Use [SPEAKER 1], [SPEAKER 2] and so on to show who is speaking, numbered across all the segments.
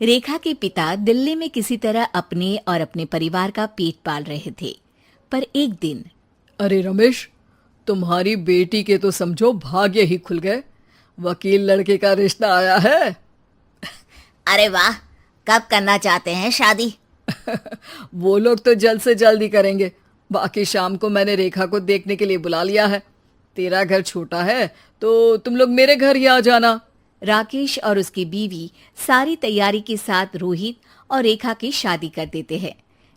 [SPEAKER 1] रेखा के पिता दिल्ली में किसी तरह अपने और अपने परिवार का पेट पाल रहे थे, पर एक दिन
[SPEAKER 2] अरे रमेश, तुम्हारी बेटी के तो समझो भाग्य ही खुल गए। वकील लड़के का रिश्ता आया है।
[SPEAKER 3] अरे वाह, कब करना चाहते हैं शादी?
[SPEAKER 2] वो लोग तो जल्द से जल्द ही करेंगे। बाकी शाम को मैंने रेखा को देखने के लिए बुला लिया है। तेरा घर छोटा है तो तुम लोग मेरे घर ही आ जाना।
[SPEAKER 1] राकेश और उसकी बीवी सारी तैयारी के साथ रोहित और रेखा की शादी कर देते हैं।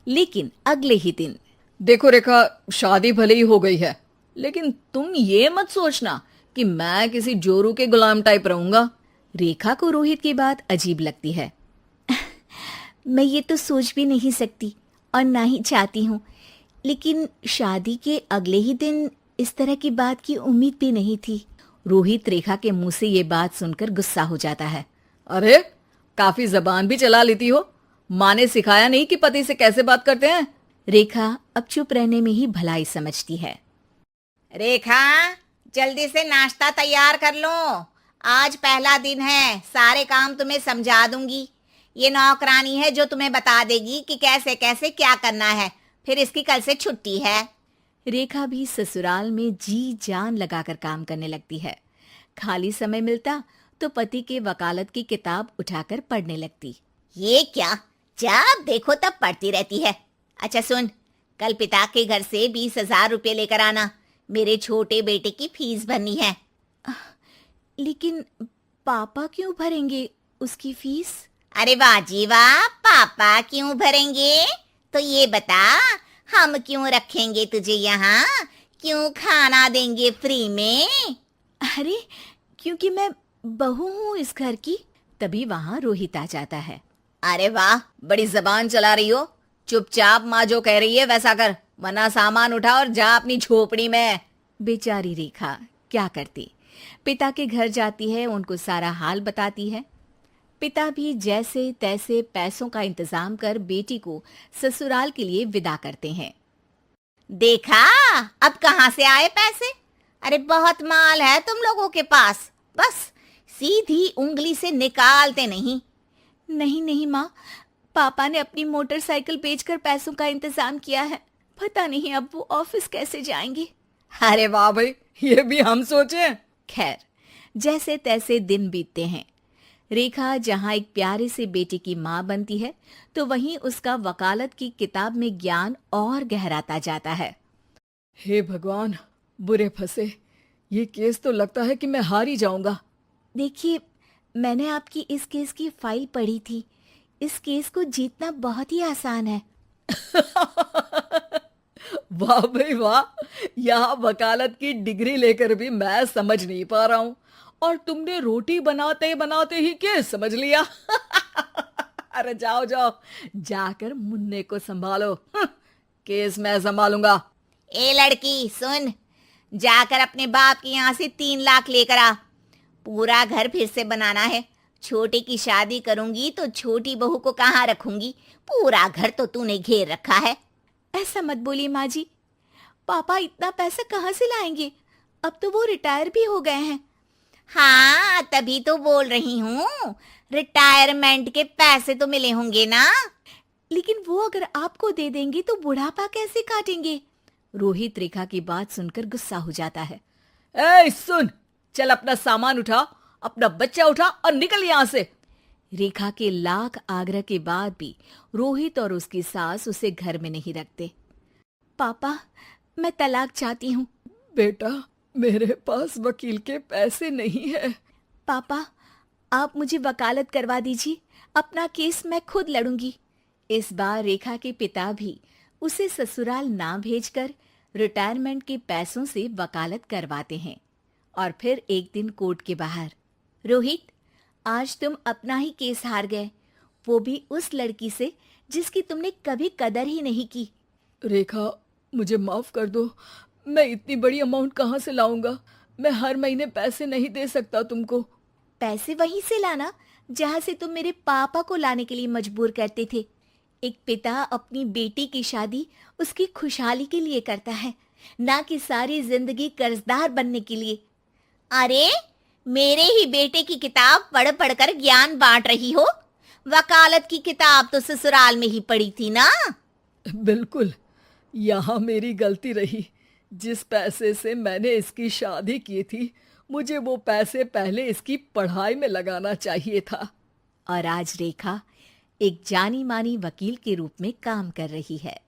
[SPEAKER 1] लेकिन अगले ही दिन
[SPEAKER 2] देखो रेखा, शादी भले ही हो गई है, लेकिन तुम ये मत सोचना कि मैं किसी जोरू के गुलाम टाइप रहूंगा।
[SPEAKER 1] रेखा को रोहित की बात अजीब लगती है। मैं ये तो सोच भी नहीं सकती और ना ही चाहती हूँ, लेकिन शादी के अगले ही दिन इस तरह की बात की उम्मीद भी नहीं थी। रोहित रेखा के मुंह से ये बात सुनकर गुस्सा हो जाता है।
[SPEAKER 2] अरे, काफी जबान भी चला लेती हो। माँ ने सिखाया नहीं कि पति से कैसे बात करते हैं?
[SPEAKER 1] रेखा अब चुप रहने में ही भलाई समझती है।
[SPEAKER 3] रेखा, जल्दी से नाश्ता तैयार कर लो। आज पहला दिन है, सारे काम तुम्हें समझा दूंगी। ये नौकरानी है जो तुम्हें बता देगी कि कैसे कैसे क्या करना है। फिर इसकी कल से छुट्टी है।
[SPEAKER 1] रेखा भी ससुराल में जी जान लगाकर काम करने लगती है। खाली समय मिलता तो पति के वकालत की किताब उठाकर पढ़ने लगती।
[SPEAKER 3] ये क्या, जब देखो तब पढ़ती रहती है। अच्छा सुन, कल पिता के घर से 20,000 रुपये लेकर आना। मेरे छोटे बेटे की फीस भरनी है।
[SPEAKER 1] लेकिन पापा क्यों भरेंगे उसकी फीस?
[SPEAKER 3] अरे वाह जी वाह, पापा क्यों भरेंगे? तो ये बता, हम क्यों रखेंगे तुझे यहाँ? क्यों खाना देंगे फ्री में?
[SPEAKER 1] अरे, क्योंकि मैं बहू हूँ इस घर की। तभी वहाँ रोहित आ जाता है।
[SPEAKER 3] अरे वाह, बड़ी जबान चला रही हो। चुपचाप माँ जो कह रही है वैसा कर, वरना सामान उठा और जा अपनी झोपड़ी में।
[SPEAKER 1] बेचारी रेखा क्या करती, पिता के घर जाती है, उनको सारा हाल बताती है। पिता भी जैसे तैसे पैसों का इंतजाम कर बेटी को ससुराल के लिए विदा करते हैं।
[SPEAKER 3] देखा, अब कहाँ से आए पैसे? अरे बहुत माल है तुम लोगों के पास, बस सीधी उंगली से निकालते नहीं।
[SPEAKER 1] नहीं नहीं माँ, पापा ने अपनी मोटरसाइकिल बेचकर पैसों का इंतजाम किया है। पता नहीं अब वो ऑफिस कैसे जाएंगे।
[SPEAKER 2] अरे वाह भाई, ये भी हम सोचे।
[SPEAKER 1] खैर, जैसे तैसे दिन बीतते हैं। रेखा जहाँ एक प्यारे से बेटे की माँ बनती है, तो वहीं उसका वकालत की किताब में ज्ञान और गहराता जाता है।
[SPEAKER 2] हे भगवान, बुरे फंसे। ये केस तो लगता है कि मैं हार ही जाऊंगा।
[SPEAKER 1] देखिए, मैंने आपकी इस केस की फाइल पढ़ी थी। इस केस को जीतना बहुत ही आसान है।
[SPEAKER 2] वाह भाई वाह, यहाँ वकालत की डिग्री लेकर भी मैं समझ नहीं पा रहा हूँ, और तुमने रोटी बनाते बनाते ही केस समझ लिया। अरे जाओ जाओ, जाकर मुन्ने को संभालो। केस मैं संभालूंगा।
[SPEAKER 3] ए लड़की सुन, जाकर अपने बाप के यहाँ से 3 लाख लेकर आ। पूरा घर फिर से बनाना है। छोटे की शादी करूंगी तो छोटी बहू को कहाँ रखूंगी? पूरा घर तो तूने घेर रखा है।
[SPEAKER 1] ऐसा मत बोलिए माँ जी, पापा इतना पैसा कहाँ से लाएंगे? अब तो वो रिटायर भी हो गए हैं।
[SPEAKER 3] हाँ, तभी तो बोल रही हूँ, रिटायरमेंट के पैसे तो मिले होंगे ना।
[SPEAKER 1] लेकिन वो अगर आपको दे देंगे तो बुढ़ापा कैसे काटेंगे? रोहित रेखा की बात सुनकर गुस्सा हो जाता है।
[SPEAKER 2] ए सुन, चल अपना सामान उठा, अपना बच्चा उठा और निकल यहाँ से।
[SPEAKER 1] रेखा के लाख आग्रह के बाद भी रोहित और उसकी सास उसे घर में नहीं रखते। पापा, मैं तलाक चाहती हूँ।
[SPEAKER 2] बेटा, मेरे पास वकील के पैसे नहीं है।
[SPEAKER 1] पापा, आप मुझे वकालत करवा दीजिए, अपना केस मैं खुद लड़ूंगी। इस बार रेखा के पिता भी उसे ससुराल ना भेजकर रिटायरमेंट के पैसों से वकालत करवाते हैं। और फिर एक दिन कोर्ट के बाहर, रोहित, आज तुम अपना ही केस हार गए, वो भी उस लड़की से जिसकी तुमने कभी कदर ही नहीं की।
[SPEAKER 2] रेखा, मुझे माफ कर दो। मैं इतनी बड़ी अमाउंट कहाँ से लाऊंगा? मैं हर महीने पैसे नहीं दे सकता तुमको।
[SPEAKER 1] पैसे वहीं से लाना जहाँ से तुम मेरे पापा को लाने के लिए मजबूर करते थे। एक पिता अपनी बेटी की शादी उसकी खुशहाली के लिए करता है, ना कि सारी जिंदगी कर्जदार बनने के लिए।
[SPEAKER 3] अरे, मेरे ही बेटे की किताब पढ़ पढ़ कर ज्ञान बांट रही हो। वकालत की किताब तो ससुराल में ही पड़ी थी ना।
[SPEAKER 2] बिल्कुल, यहाँ मेरी गलती रही। जिस पैसे से मैंने इसकी शादी की थी, मुझे वो पैसे पहले इसकी पढ़ाई में लगाना चाहिए था।
[SPEAKER 1] और आज रेखा एक जानी मानी वकील के रूप में काम कर रही है।